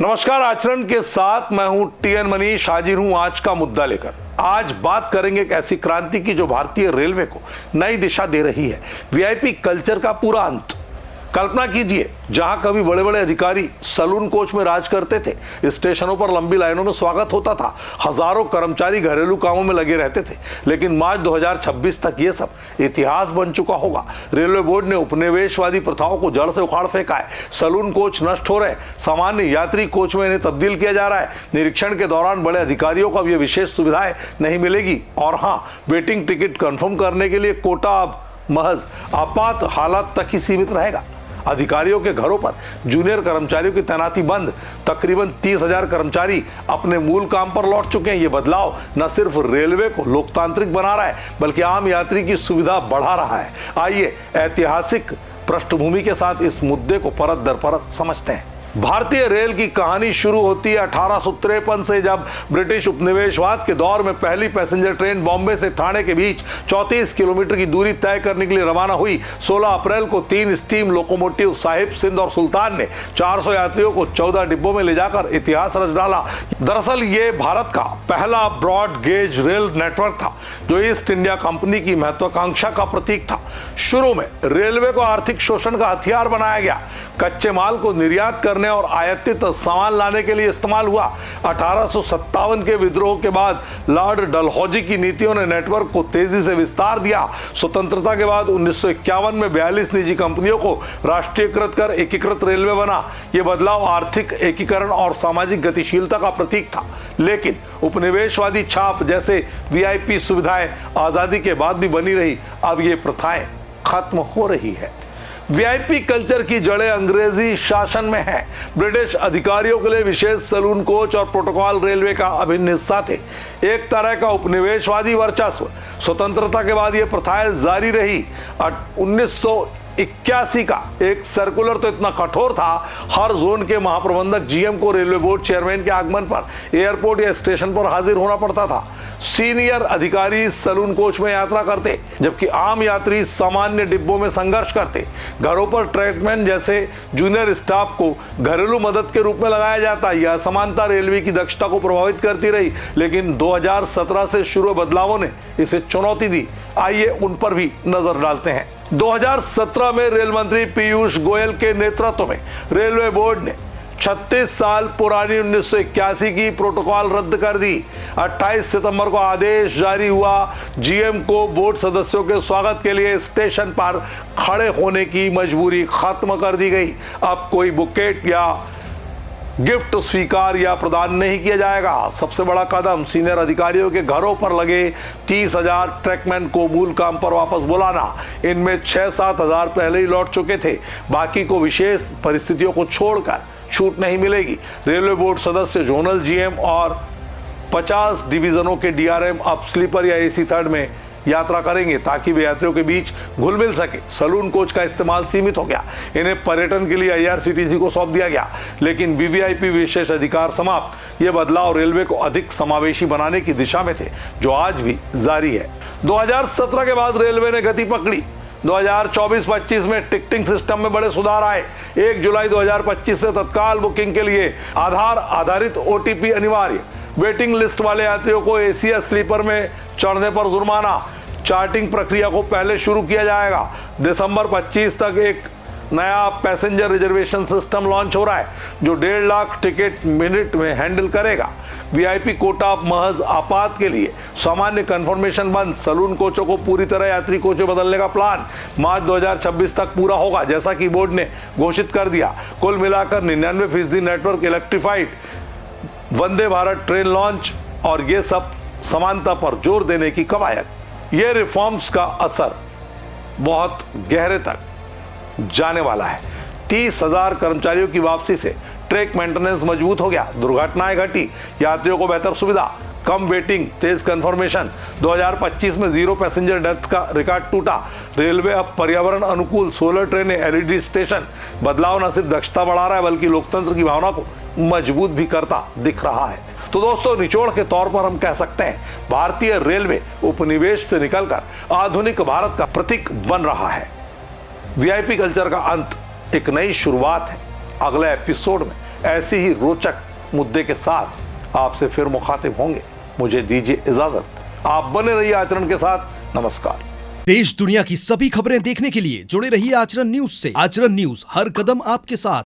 नमस्कार, आचरण के साथ मैं हूं टीएन मनीष। हाजिर हूं आज का मुद्दा लेकर। आज बात करेंगे एक ऐसी क्रांति की जो भारतीय रेलवे को नई दिशा दे रही है। वीआईपी कल्चर का पूरा अंत। कल्पना कीजिए, जहां कभी बड़े बड़े अधिकारी सलून कोच में राज करते थे, स्टेशनों पर लंबी लाइनों में स्वागत होता था, हजारों कर्मचारी घरेलू कामों में लगे रहते थे, लेकिन मार्च 2026 तक ये सब इतिहास बन चुका होगा। रेलवे बोर्ड ने उपनिवेशवादी प्रथाओं को जड़ से उखाड़ फेंका है। सलून कोच नष्ट हो रहे, सामान्य यात्री कोच में इन्हें तब्दील किया जा रहा है। निरीक्षण के दौरान बड़े अधिकारियों को अब ये विशेष सुविधाएं नहीं मिलेगी। और हाँ, वेटिंग टिकट कंफर्म करने के लिए कोटा अब महज आपात हालात तक ही सीमित रहेगा। अधिकारियों के घरों पर जूनियर कर्मचारियों की तैनाती बंद। तकरीबन 30,000 कर्मचारी अपने मूल काम पर लौट चुके हैं। ये बदलाव न सिर्फ रेलवे को लोकतांत्रिक बना रहा है, बल्कि आम यात्री की सुविधा बढ़ा रहा है। आइए ऐतिहासिक पृष्ठभूमि के साथ इस मुद्दे को परत दर परत समझते हैं। भारतीय रेल की कहानी शुरू होती है 1853 से, जब ब्रिटिश उपनिवेशवाद के दौर में पहली पैसेंजर ट्रेन बॉम्बे से ठाणे के बीच 34 किलोमीटर की दूरी तय करने के लिए रवाना हुई। 16 अप्रैल को 3 स्टीम लोकोमोटिव साहिब, सिंध और सुल्तान ने 400 यात्रियों को 14 डिब्बों में ले जाकर इतिहास रच डाला। दरअसल ये भारत का पहला ब्रॉड गेज रेल नेटवर्क था, जो ईस्ट इंडिया कंपनी की महत्वाकांक्षा का प्रतीक था। शुरू में रेलवे को आर्थिक शोषण का हथियार बनाया गया। कच्चे माल को निर्यात करने और आयातित सामान लाने के लिए इस्तेमाल हुआ। 1857 के विद्रोह के बाद लॉर्ड डलहौजी की नीतियों ने नेटवर्क को तेजी से विस्तार दिया। स्वतंत्रता के बाद 1951 में 42 निजी कंपनियों को राष्ट्रीयकृत कर एकीकृत रेलवे बना। यह बदलाव आर्थिक एकीकरण और सामाजिक गतिशीलता का प्रतीक था। लेकिन उपनिवेशवादी छाप जैसे वीआईपी सुविधाएं आजादी के बाद भी बनी रही। अब ये प्रथाएं खत्म हो रही है। वीआईपी कल्चर की जड़ें अंग्रेजी शासन में है। ब्रिटिश अधिकारियों के लिए विशेष सलून कोच और प्रोटोकॉल रेलवे का अभिन्न हिस्सा थे, एक तरह का उपनिवेशवादी वर्चस्व। स्वतंत्रता के बाद ये प्रथाएं जारी रही। 1981 का एक सर्कुलर तो इतना कठोर था, हर जोन के महाप्रबंधक जीएम को रेलवे बोर्ड चेयरमैन के आगमन पर एयरपोर्ट या स्टेशन पर हाजिर होना पड़ता था। सीनियर अधिकारी सलून कोच में यात्रा करते, जबकि आम यात्री सामान्य डिब्बों में संघर्ष करते। घरों पर ट्रीटमेंट जैसे जूनियर स्टाफ को घरेलू मदद के रूप में लगाया जाता। यह असमानता रेलवे की दक्षता को प्रभावित करती रही, लेकिन 2017 से शुरू बदलावों ने इसे चुनौती दी। आइए उन पर भी नजर डालते हैं। 2017 में रेल मंत्री पीयूष गोयल के नेतृत्व में रेलवे बोर्ड ने 36 साल पुरानी 1981 की प्रोटोकॉल रद्द कर दी। 28 सितंबर को आदेश जारी हुआ। जीएम को बोर्ड सदस्यों के स्वागत के लिए स्टेशन पर खड़े होने की मजबूरी खत्म कर दी गई। अब कोई बुकेट या गिफ्ट स्वीकार या प्रदान नहीं किया जाएगा। सबसे बड़ा कदम, सीनियर अधिकारियों के घरों पर लगे 30,000 ट्रैकमैन को मूल काम पर वापस बुलाना। इनमें 6-7 हजार पहले ही लौट चुके थे, बाकी को विशेष परिस्थितियों को छोड़कर छूट नहीं मिलेगी। रेलवे बोर्ड सदस्य, जोनल जीएम और 50 डिवीजनों के डीआरएम अब स्लीपर या एसी थर्ड में यात्रा करेंगे, ताकि वे यात्रियों के बीच घुल मिल सके। सलून कोच का इस्तेमाल सीमित हो गया, इन्हें पर्यटन के लिए आईआरसीटीसी को सौंप दिया गया, लेकिन वीवीआईपी विशेष अधिकार समाप्त। ये बदलाव रेलवे को अधिक समावेशी बनाने की दिशा में थे, जो आज भी जारी है। 2017 के बाद रेलवे ने गति पकड़ी। 2024-25 में टिकटिंग सिस्टम में बड़े सुधार आए। 1 जुलाई 2025 से तत्काल बुकिंग के लिए आधार आधारित ओटीपी अनिवार्य। वेटिंग लिस्ट वाले यात्रियों को एसी या स्लीपर में चढ़ने पर जुर्माना। चार्टिंग प्रक्रिया को पहले शुरू किया जाएगा। दिसंबर 25 तक एक नया पैसेंजर रिजर्वेशन सिस्टम लॉन्च हो रहा है, जो 1.5 लाख टिकट मिनट में हैंडल करेगा। वीआईपी कोटा महज आपात के लिए, सामान्य कंफर्मेशन बंद। सलून कोचों को पूरी तरह यात्री कोचों बदलने का प्लान मार्च 2026 तक पूरा होगा, जैसा कि बोर्ड ने घोषित कर दिया। कुल मिलाकर 99% network electrified, Vande Bharat train launch, और ये सब समानता पर जोर देने की कवायद। ये रिफॉर्म्स का असर बहुत गहरे तक जाने वाला है। 30,000 कर्मचारियों की वापसी से ट्रैक मेंटेनेंस मजबूत हो गया, दुर्घटनाएं घटी, यात्रियों को बेहतर सुविधा, कम वेटिंग, तेज कंफर्मेशन। 2025 में 0 पैसेंजर डेथ का रिकॉर्ड टूटा। रेलवे अब पर्यावरण अनुकूल 16 ट्रेनें, एलईडी स्टेशन। बदलाव न सिर्फ दक्षता बढ़ा रहा है, बल्कि लोकतंत्र की भावना को मजबूत भी करता दिख रहा है। तो दोस्तों, निचोड़ के तौर पर हम कह सकते हैं, भारतीय रेलवे उपनिवेश से निकलकर आधुनिक भारत का प्रतीक बन रहा है। वीआईपी कल्चर का अंत एक नई शुरुआत है। अगले एपिसोड में ऐसी ही रोचक मुद्दे के साथ आपसे फिर मुखातिब होंगे। मुझे दीजिए इजाजत, आप बने रहिए आचरण के साथ। नमस्कार। देश दुनिया की सभी खबरें देखने के लिए जुड़े रहिए आचरण न्यूज से। आचरण न्यूज, हर कदम आपके साथ।